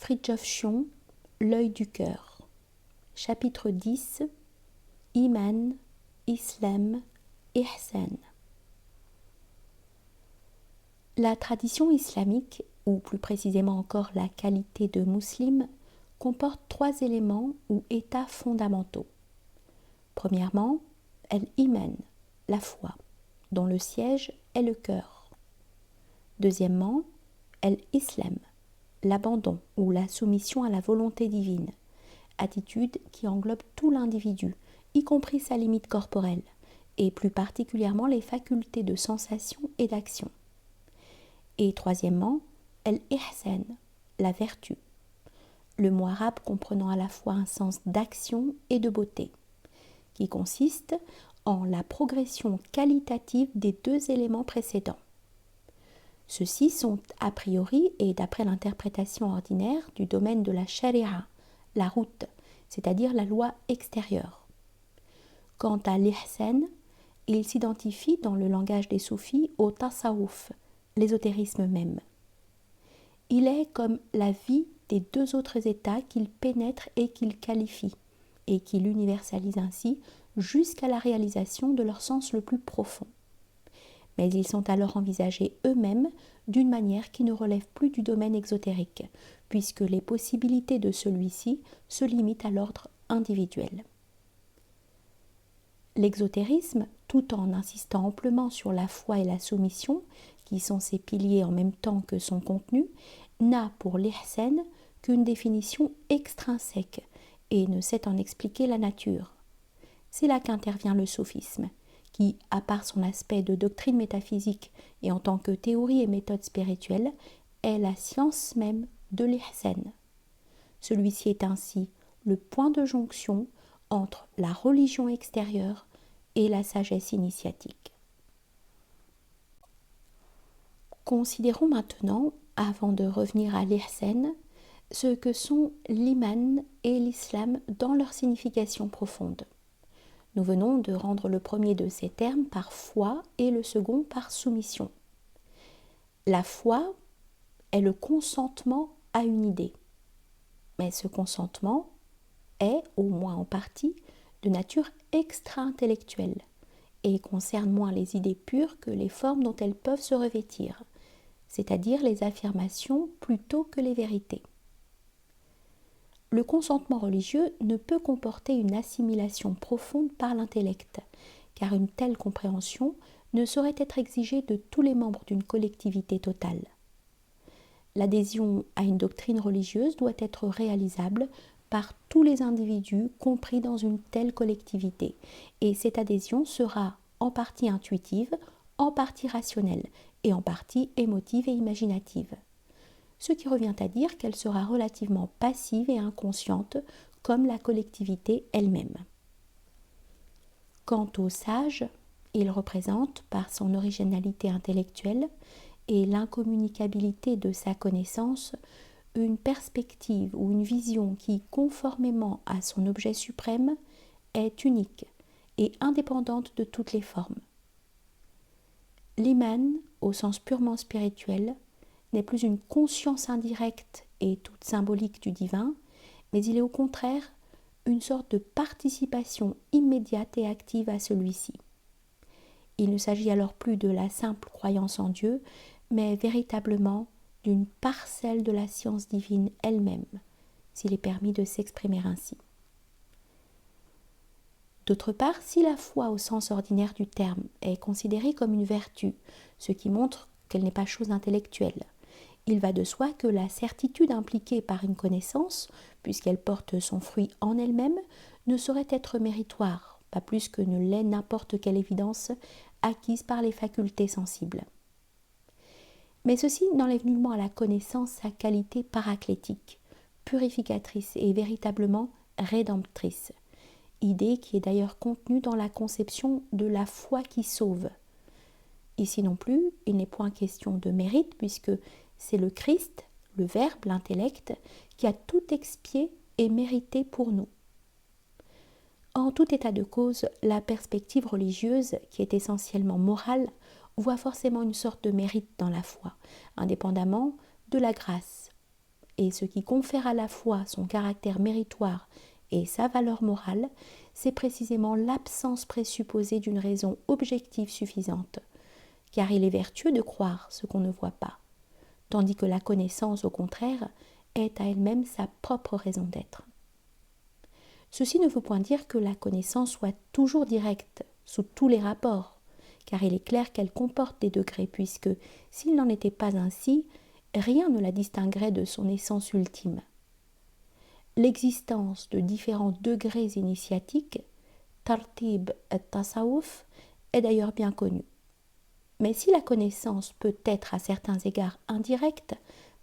Fridtjof Schion, L'œil du cœur. Chapitre 10. Iman, Islam, Ihsan. La tradition islamique, ou plus précisément encore la qualité de musulman, comporte 3 éléments ou états fondamentaux. Premièrement, al-iman, la foi, dont le siège est le cœur. Deuxièmement, al-islam, l'abandon ou la soumission à la volonté divine, attitude qui englobe tout l'individu, y compris sa limite corporelle, et plus particulièrement les facultés de sensation et d'action. Et troisièmement, al-ihsan, la vertu, le mot arabe comprenant à la fois un sens d'action et de beauté, qui consiste en la progression qualitative des 2 éléments précédents. Ceux-ci sont a priori et d'après l'interprétation ordinaire du domaine de la sharia, la route, c'est-à-dire la loi extérieure. Quant à l'ihsan, il s'identifie dans le langage des soufis au tasawwuf, l'ésotérisme même. Il est comme la vie des 2 autres états qu'il pénètre et qu'il qualifie, et qu'il universalise ainsi jusqu'à la réalisation de leur sens le plus profond. Mais ils sont alors envisagés eux-mêmes d'une manière qui ne relève plus du domaine exotérique, puisque les possibilités de celui-ci se limitent à l'ordre individuel. L'exotérisme, tout en insistant amplement sur la foi et la soumission, qui sont ses piliers en même temps que son contenu, n'a pour l'ihsan qu'une définition extrinsèque et ne sait en expliquer la nature. C'est là qu'intervient le soufisme, qui, à part son aspect de doctrine métaphysique et en tant que théorie et méthode spirituelle, est la science même de l'ihsan. Celui-ci est ainsi le point de jonction entre la religion extérieure et la sagesse initiatique. Considérons maintenant, avant de revenir à l'ihsan, ce que sont l'iman et l'islam dans leur signification profonde. Nous venons de rendre le premier de ces termes par foi et le second par soumission. La foi est le consentement à une idée. Mais ce consentement est, au moins en partie, de nature extra-intellectuelle et concerne moins les idées pures que les formes dont elles peuvent se revêtir, c'est-à-dire les affirmations plutôt que les vérités. Le consentement religieux ne peut comporter une assimilation profonde par l'intellect, car une telle compréhension ne saurait être exigée de tous les membres d'une collectivité totale. L'adhésion à une doctrine religieuse doit être réalisable par tous les individus compris dans une telle collectivité, et cette adhésion sera en partie intuitive, en partie rationnelle, et en partie émotive et imaginative. Ce qui revient à dire qu'elle sera relativement passive et inconsciente, comme la collectivité elle-même. Quant au sage, il représente, par son originalité intellectuelle et l'incommunicabilité de sa connaissance, une perspective ou une vision qui, conformément à son objet suprême, est unique et indépendante de toutes les formes. L'iman, au sens purement spirituel, n'est plus une conscience indirecte et toute symbolique du divin, mais il est au contraire une sorte de participation immédiate et active à celui-ci. Il ne s'agit alors plus de la simple croyance en Dieu, mais véritablement d'une parcelle de la science divine elle-même, s'il est permis de s'exprimer ainsi. D'autre part, si la foi au sens ordinaire du terme est considérée comme une vertu, ce qui montre qu'elle n'est pas chose intellectuelle, il va de soi que la certitude impliquée par une connaissance, puisqu'elle porte son fruit en elle-même, ne saurait être méritoire, pas plus que ne l'est n'importe quelle évidence acquise par les facultés sensibles. Mais ceci n'enlève nullement à la connaissance sa qualité paraclétique, purificatrice et véritablement rédemptrice, idée qui est d'ailleurs contenue dans la conception de la foi qui sauve. Ici non plus, il n'est point question de mérite, puisque c'est le Christ, le Verbe, l'intellect, qui a tout expié et mérité pour nous. En tout état de cause, la perspective religieuse, qui est essentiellement morale, voit forcément une sorte de mérite dans la foi, indépendamment de la grâce. et ce qui confère à la foi son caractère méritoire et sa valeur morale, c'est précisément l'absence présupposée d'une raison objective suffisante, car il est vertueux de croire ce qu'on ne voit pas, tandis que la connaissance, au contraire, est à elle-même sa propre raison d'être. Ceci ne veut point dire que la connaissance soit toujours directe, sous tous les rapports, car il est clair qu'elle comporte des degrés, puisque, s'il n'en était pas ainsi, rien ne la distinguerait de son essence ultime. L'existence de différents degrés initiatiques, tartib et tasawuf, est d'ailleurs bien connue. Mais si la connaissance peut être à certains égards indirecte,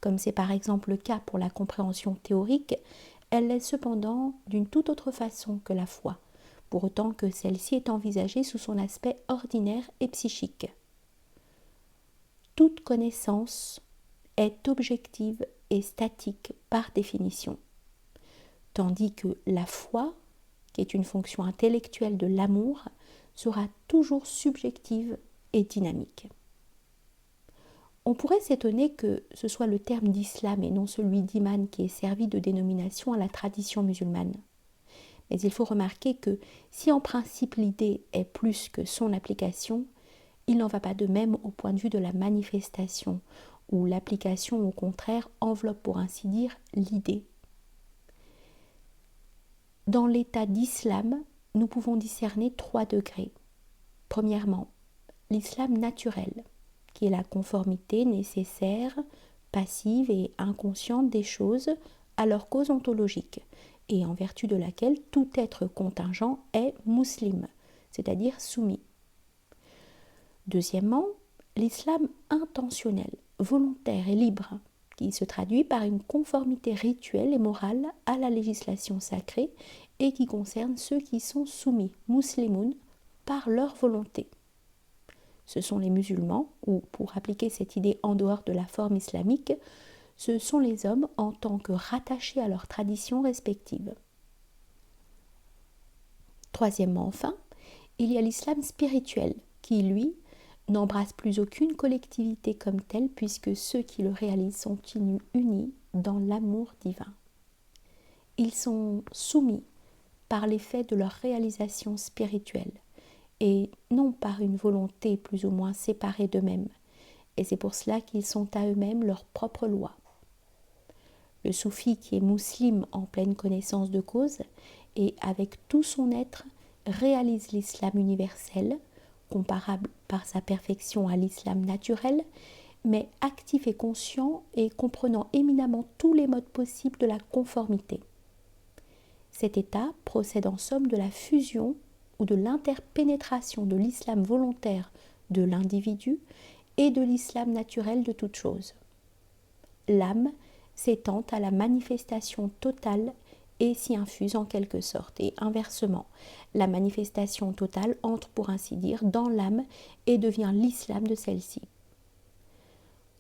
comme c'est par exemple le cas pour la compréhension théorique, elle l'est cependant d'une toute autre façon que la foi, pour autant que celle-ci est envisagée sous son aspect ordinaire et psychique. Toute connaissance est objective et statique par définition, tandis que la foi, qui est une fonction intellectuelle de l'amour, sera toujours subjective et dynamique. On pourrait s'étonner que ce soit le terme d'islam et non celui d'iman qui ait servi de dénomination à la tradition musulmane. Mais il faut remarquer que si en principe l'idée est plus que son application, il n'en va pas de même au point de vue de la manifestation, où l'application au contraire enveloppe pour ainsi dire l'idée. Dans l'état d'islam, nous pouvons discerner 3 degrés. Premièrement, l'islam naturel, qui est la conformité nécessaire, passive et inconsciente des choses à leur cause ontologique, et en vertu de laquelle tout être contingent est musulman, c'est-à-dire soumis. Deuxièmement, l'islam intentionnel, volontaire et libre, qui se traduit par une conformité rituelle et morale à la législation sacrée et qui concerne ceux qui sont soumis, muslimoun, par leur volonté. Ce sont les musulmans, ou pour appliquer cette idée en dehors de la forme islamique, ce sont les hommes en tant que rattachés à leurs traditions respectives. Troisièmement, enfin, il y a l'islam spirituel, qui, lui, n'embrasse plus aucune collectivité comme telle, puisque ceux qui le réalisent sont unis dans l'amour divin. Ils sont soumis par l'effet de leur réalisation spirituelle, et non par une volonté plus ou moins séparée d'eux-mêmes, et c'est pour cela qu'ils sont à eux-mêmes leur propre loi. Le soufi qui est musulman en pleine connaissance de cause, et avec tout son être, réalise l'islam universel, comparable par sa perfection à l'islam naturel, mais actif et conscient et comprenant éminemment tous les modes possibles de la conformité. Cet état procède en somme de la fusion ou de l'interpénétration de l'islam volontaire de l'individu et de l'islam naturel de toute chose. L'âme s'étend à la manifestation totale et s'y infuse en quelque sorte, et inversement, la manifestation totale entre pour ainsi dire dans l'âme et devient l'islam de celle-ci.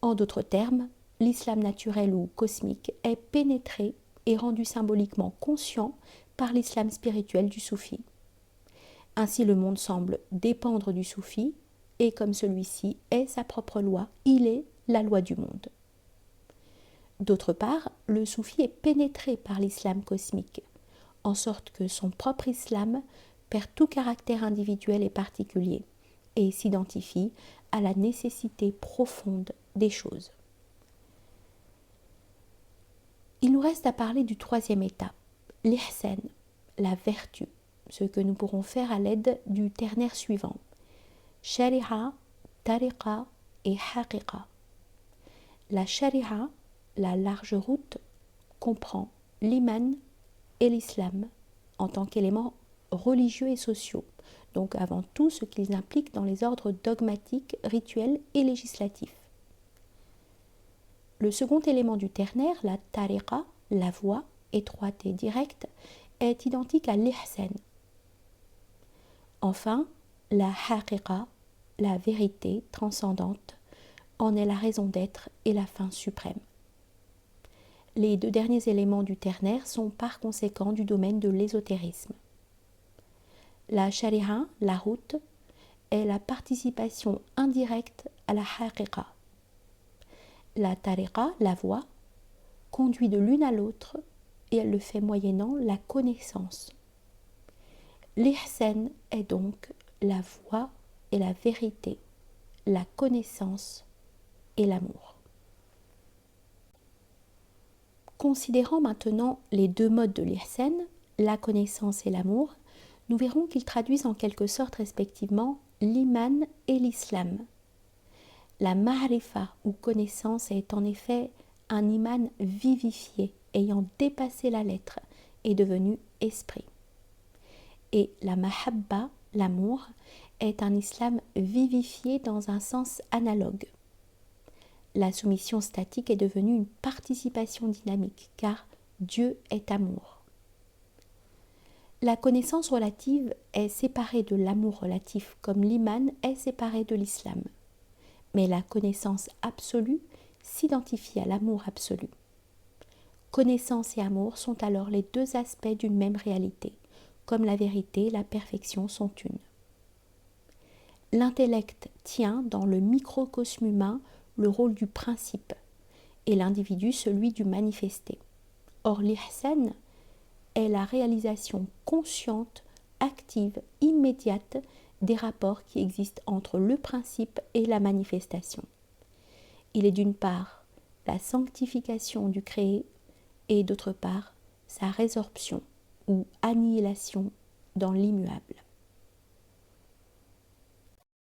En d'autres termes, l'islam naturel ou cosmique est pénétré et rendu symboliquement conscient par l'islam spirituel du soufi. Ainsi le monde semble dépendre du soufi, et comme celui-ci est sa propre loi, il est la loi du monde. D'autre part, le soufi est pénétré par l'islam cosmique, en sorte que son propre islam perd tout caractère individuel et particulier, et s'identifie à la nécessité profonde des choses. Il nous reste à parler du troisième état, l'ihsan, la vertu, ce que nous pourrons faire à l'aide du ternaire suivant, shari'a, tariqa et haqiqa. La shari'a, la large route, comprend l'iman et l'islam en tant qu'éléments religieux et sociaux, donc avant tout ce qu'ils impliquent dans les ordres dogmatiques, rituels et législatifs. Le second élément du ternaire, la tariqa, la voie étroite et directe, est identique à l'ihsan. Enfin, la haqiqa, la vérité transcendante, en est la raison d'être et la fin suprême. Les 2 derniers éléments du ternaire sont par conséquent du domaine de l'ésotérisme. La shari'a, la route, est la participation indirecte à la haqiqa. La tariqa, la voie, conduit de l'une à l'autre et elle le fait moyennant la connaissance. L'ihsan est donc la voie et la vérité, la connaissance et l'amour. Considérant maintenant les deux modes de l'ihsan, la connaissance et l'amour, nous verrons qu'ils traduisent en quelque sorte respectivement l'iman et l'islam. La ma'rifa ou connaissance est en effet un iman vivifié, ayant dépassé la lettre et devenu esprit. Et la mahabba, l'amour, est un islam vivifié dans un sens analogue. La soumission statique est devenue une participation dynamique, car Dieu est amour. La connaissance relative est séparée de l'amour relatif, comme l'iman est séparé de l'islam. Mais la connaissance absolue s'identifie à l'amour absolu. Connaissance et amour sont alors les deux aspects d'une même réalité, comme la vérité et la perfection sont une. L'intellect tient dans le microcosme humain le rôle du principe et l'individu celui du manifesté. Or l'ihsan est la réalisation consciente, active, immédiate des rapports qui existent entre le principe et la manifestation. Il est d'une part la sanctification du créé et d'autre part sa résorption ou annihilation dans l'immuable.